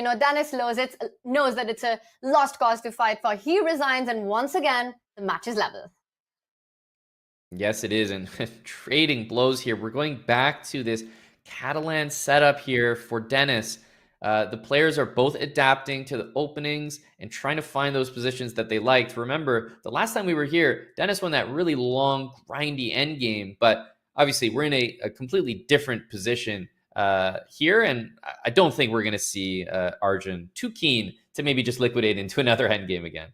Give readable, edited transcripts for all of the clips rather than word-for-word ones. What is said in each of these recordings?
Denis knows that it's a lost cause to fight for. He resigns, and once again, the match is level. Yes, it is. And trading blows here. We're going back to this Catalan setup here for Denis. The players are both adapting to the openings and trying to find those positions that they liked. Remember, the last time we were here, Denis won that really long, grindy endgame. But obviously, we're in a completely different position here. And I don't think we're going to see Arjun too keen to maybe just liquidate into another endgame again.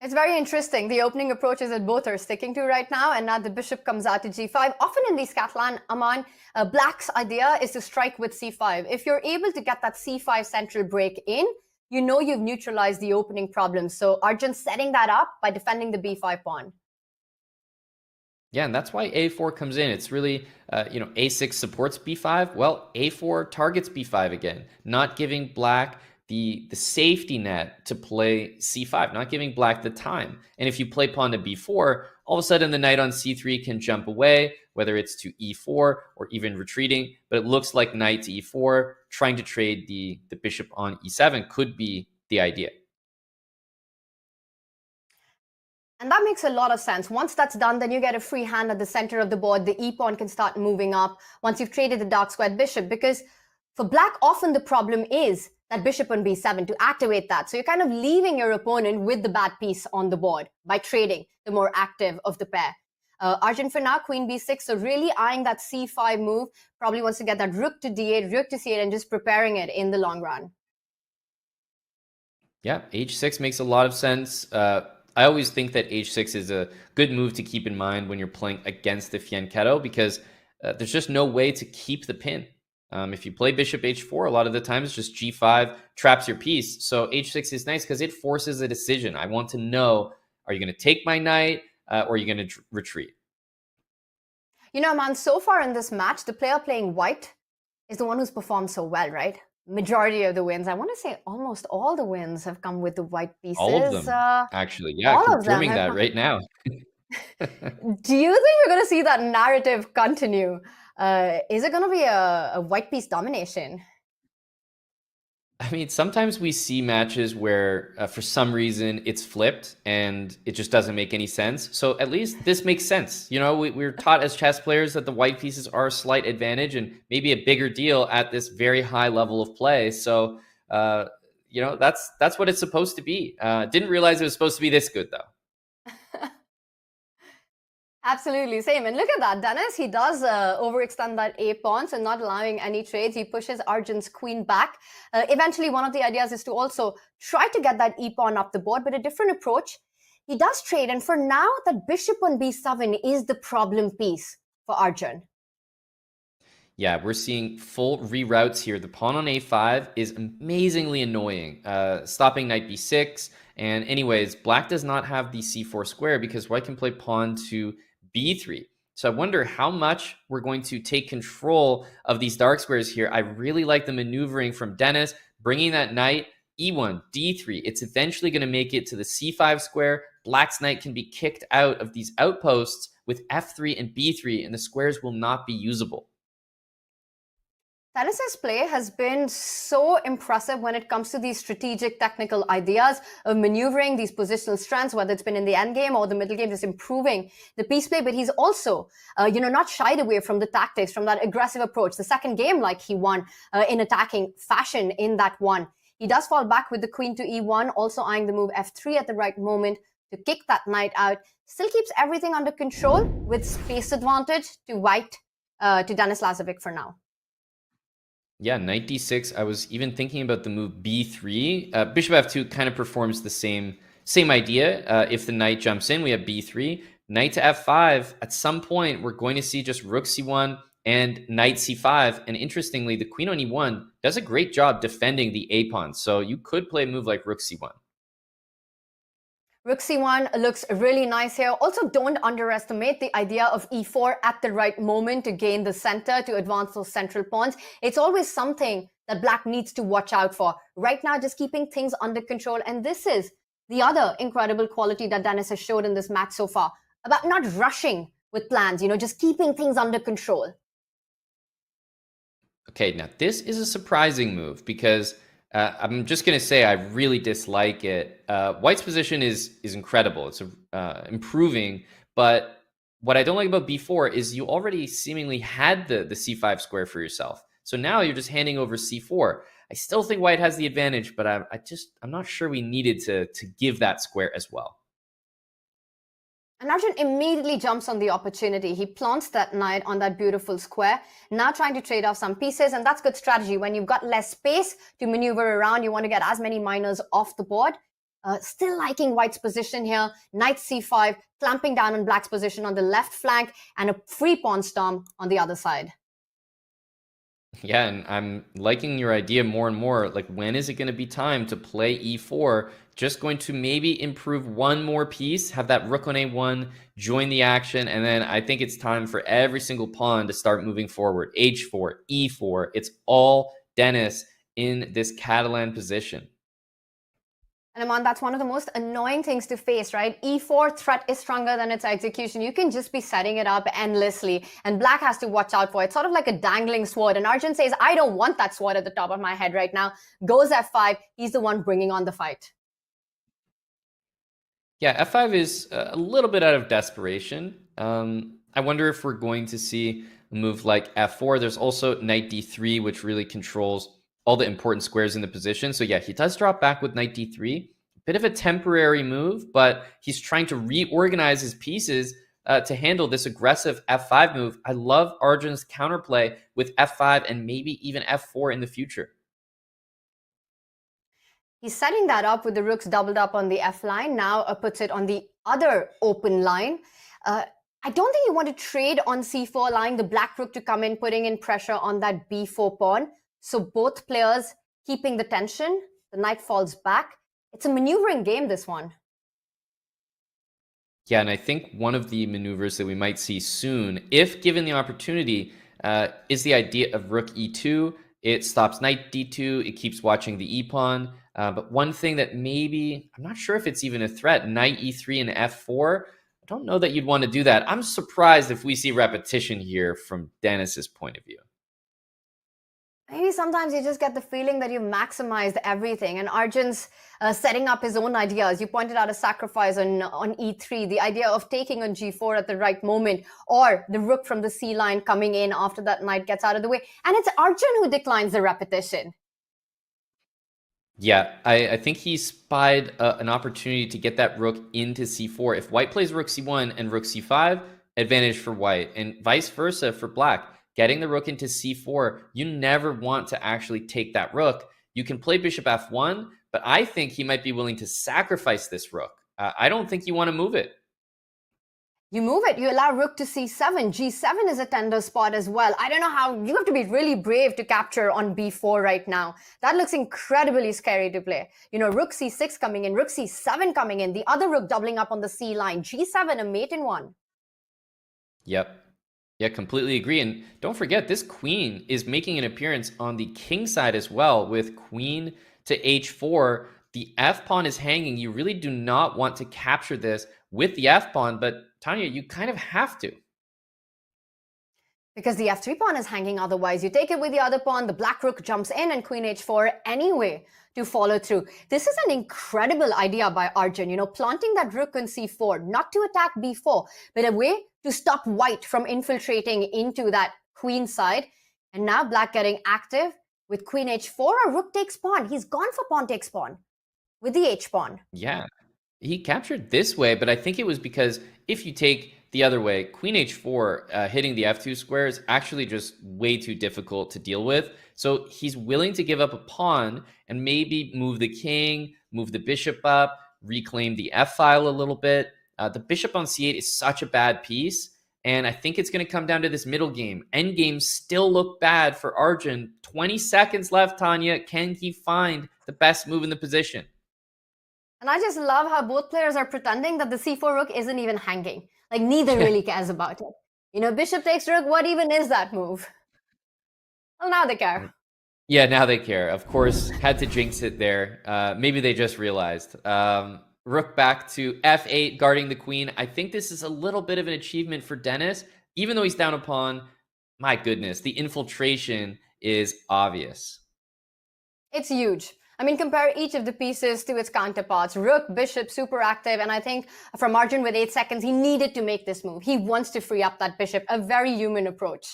It's very interesting. The opening approaches that both are sticking to right now, and now the bishop comes out to g5. Often in these Catalan, Aman, Black's idea is to strike with c5. If you're able to get that c5 central break in, you know you've neutralized the opening problem. So Arjun's setting that up by defending the b5 pawn. Yeah, and that's why a4 comes in. It's really, a6 supports b5. Well, a4 targets b5 again, not giving Black the safety net to play c5, not giving Black the time. And if you play pawn to b4, all of a sudden the knight on c3 can jump away, whether it's to e4 or even retreating. But it looks like knight to e4, trying to trade the bishop on e7 could be the idea. And that makes a lot of sense. Once that's done, then you get a free hand at the center of the board. The e-pawn can start moving up once you've traded the dark squared bishop. Because for Black, often the problem is that bishop on b7 to activate that. So you're kind of leaving your opponent with the bad piece on the board by trading the more active of the pair. Arjun for now, queen b6, so really eyeing that c5 move. Probably wants to get that rook to d8, rook to c8, and just preparing it in the long run. Yeah, h6 makes a lot of sense. I always think that h6 is a good move to keep in mind when you're playing against the fianchetto, because there's just no way to keep the pin. If you play bishop h4, a lot of the times just g5 traps your piece. So h6 is nice because it forces a decision. I want to know, are you going to take my knight or are you going to retreat? Man, so far in this match, the player playing white is the one who's performed so well, right? Majority of the wins, I want to say almost all the wins have come with the white pieces. All of them, actually. Yeah, confirming that right now. Do you think we're going to see that narrative continue? Is it going to be a white piece domination? I mean, sometimes we see matches where for some reason it's flipped and it just doesn't make any sense. So at least this makes sense. We're taught as chess players that the white pieces are a slight advantage and maybe a bigger deal at this very high level of play. So, that's what it's supposed to be. Didn't realize it was supposed to be this good, though. Absolutely, same. And look at that, Denis, he does overextend that a-pawn, so not allowing any trades. He pushes Arjun's queen back. Eventually, one of the ideas is to also try to get that e-pawn up the board, but a different approach. He does trade, and for now, that bishop on b7 is the problem piece for Arjun. Yeah, we're seeing full reroutes here. The pawn on a5 is amazingly annoying, stopping knight b6. And anyways, Black does not have the c4 square because White can play pawn to b3. So I wonder how much we're going to take control of these dark squares here. I really like the maneuvering from Denis, bringing that knight e1, d3. It's eventually going to make it to the c5 square. Black's knight can be kicked out of these outposts with f3 and b3, and the squares will not be usable. Denis's play has been so impressive when it comes to these strategic technical ideas of maneuvering these positional strengths, whether it's been in the endgame or the middle game, just improving the piece play. But he's also, not shied away from the tactics, from that aggressive approach. The second game, like he won in attacking fashion in that one. He does fall back with the queen to e1, also eyeing the move f3 at the right moment to kick that knight out. Still keeps everything under control with space advantage to White, to Denis Lazavik for now. Yeah, knight d6. I was even thinking about the move b3. Bishop f2 kind of performs the same idea. If the knight jumps in, we have b3. Knight to f5. At some point, we're going to see just rook c1 and knight c5. And interestingly, the queen on e1 does a great job defending the a-pawn. So you could play a move like rook c1. Rook c1 looks really nice here. Also, don't underestimate the idea of e4 at the right moment to gain the center, to advance those central pawns. It's always something that Black needs to watch out for. Right now, just keeping things under control. And this is the other incredible quality that Denis has showed in this match so far, about not rushing with plans, just keeping things under control. Okay, now this is a surprising move because I'm just going to say I really dislike it. White's position is incredible. It's improving, but what I don't like about b4 is you already seemingly had the c5 square for yourself. So now you're just handing over c4. I still think White has the advantage, but I'm not sure we needed to give that square as well. And Arjun immediately jumps on the opportunity. He plants that knight on that beautiful square, now trying to trade off some pieces, and that's good strategy. When you've got less space to maneuver around, you want to get as many miners off the board. Still liking White's position here. Knight c5, clamping down on Black's position on the left flank, and a free pawn storm on the other side. Yeah, and I'm liking your idea more and more. Like, when is it going to be time to play e4? Just going to maybe improve one more piece, have that rook on a1, join the action, and then I think it's time for every single pawn to start moving forward. h4, e4. It's all Denis in this Catalan position. And Aman, that's one of the most annoying things to face, right? E4 threat is stronger than its execution. You can just be setting it up endlessly, and Black has to watch out for it. Sort of like a dangling sword. And Arjun says, I don't want that sword at the top of my head right now. Goes f5. He's the one bringing on the fight. Yeah, f5 is a little bit out of desperation. I wonder if we're going to see a move like f4. There's also knight d3, which really controls all the important squares in the position. So yeah, he does drop back with knight d3. Bit of a temporary move, but he's trying to reorganize his pieces to handle this aggressive f5 move. I love Arjun's counterplay with f5 and maybe even f4 in the future. He's setting that up with the rooks doubled up on the f line. Now puts it on the other open line. I don't think you want to trade on c4, allowing the black rook to come in, putting in pressure on that b4 pawn. So both players keeping the tension. The knight falls back. It's a maneuvering game, this one. Yeah, and I think one of the maneuvers that we might see soon, if given the opportunity, is the idea of rook e2. It stops knight d2. It keeps watching the e-pawn. But one thing that maybe, I'm not sure if it's even a threat, knight e3 and f4, I don't know that you'd want to do that. I'm surprised if we see repetition here from Denis's point of view. Maybe sometimes you just get the feeling that you've maximized everything. And Arjun's setting up his own ideas. You pointed out a sacrifice on e3, the idea of taking on g4 at the right moment, or the rook from the c line coming in after that knight gets out of the way. And it's Arjun who declines the repetition. Yeah, I think he spied an opportunity to get that rook into c4. If White plays rook c1 and rook c5, advantage for White, and vice versa for Black. Getting the rook into c4, you never want to actually take that rook. You can play bishop f1, but I think he might be willing to sacrifice this rook. I don't think you want to move it. You move it, you allow rook to c7. g7 is a tender spot as well. I don't know how, you have to be really brave to capture on b4 right now. That looks incredibly scary to play. You know, rook c6 coming in, rook c7 coming in, the other rook doubling up on the c line, g7, a mate in one. Yep. Yeah, completely agree. And don't forget, this queen is making an appearance on the king side as well with queen to h4. The f-pawn is hanging. You really do not want to capture this with the f-pawn, but Tanya, you kind of have to. Because the f3 pawn is hanging otherwise. You take it with the other pawn, the black rook jumps in and queen h4 anyway to follow through. This is an incredible idea by Arjun, you know, planting that rook on c4, not to attack b4, but a way to stop White from infiltrating into that queen side. And now Black getting active with queen h4, or rook takes pawn. He's gone for pawn takes pawn with the h-pawn. Yeah, he captured this way, but I think it was because if you take the other way, queen h4 hitting the f2 square is actually just way too difficult to deal with. So he's willing to give up a pawn and maybe move the king, move the bishop up, reclaim the f-file a little bit. The bishop on c8 is such a bad piece, and I think it's going to come down to this middle game. Endgames still look bad for Arjun. 20 seconds left, Tanya. Can he find the best move in the position? And I just love how both players are pretending that the c4 rook isn't even hanging. Like, neither really cares about it. You know, bishop takes rook, what even is that move? Well, now they care. Yeah, now they care. Of course, had to jinx it there. Maybe they just realized. Rook back to f8, guarding the queen. I think this is a little bit of an achievement for Denis. Even though he's down a pawn, my goodness, the infiltration is obvious. It's huge. I mean, compare each of the pieces to its counterparts. Rook, bishop, super active. And I think from Arjun with 8 seconds, he needed to make this move. He wants to free up that bishop. A very human approach.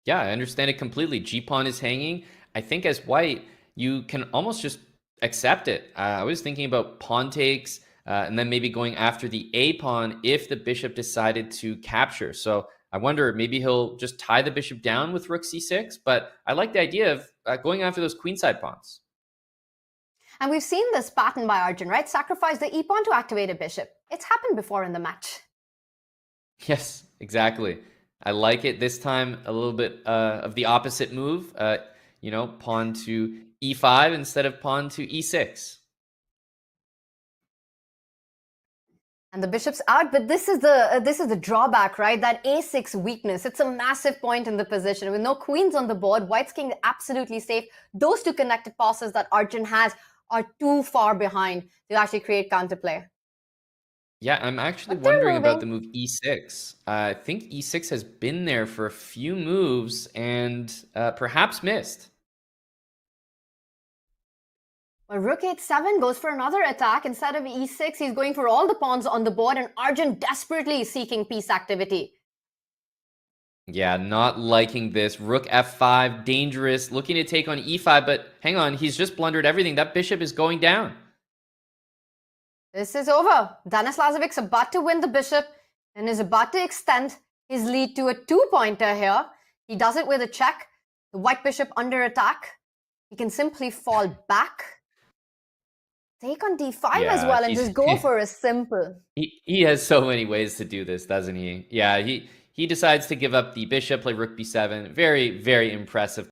Yeah, I understand it completely. G-pawn is hanging. I think as white, you can almost just accept it. I was thinking about pawn takes and then maybe going after the A pawn if the bishop decided to capture. So I wonder, maybe he'll just tie the bishop down with rook c6, but I like the idea of going after those queenside pawns. And we've seen this pattern by Arjun, right? Sacrifice the e-pawn to activate a bishop. It's happened before in the match. Yes, exactly. I like it this time, a little bit of the opposite move. Pawn to e5 instead of pawn to e6. And the bishop's out, but this is the drawback, right? That a6 weakness. It's a massive point in the position. With no queens on the board, white's king absolutely safe. Those two connected passes that Arjun has are too far behind to actually create counterplay. Yeah, I'm actually wondering about the move e6. I think e6 has been there for a few moves and perhaps missed. Well, rook h7 goes for another attack. Instead of e6, he's going for all the pawns on the board, and Arjun desperately seeking piece activity. Yeah, not liking this. Rook f5, dangerous, looking to take on e5, but hang on, he's just blundered everything. That bishop is going down. This is over. Denis Lazavik's about to win the bishop and is about to extend his lead to a 2-pointer here. He does it with a check. The white bishop under attack. He can simply fall back, take on d5 as well, and just go for a simple. He has so many ways to do this, doesn't he? Yeah, he decides to give up the bishop, play rook b7. Very, very impressive.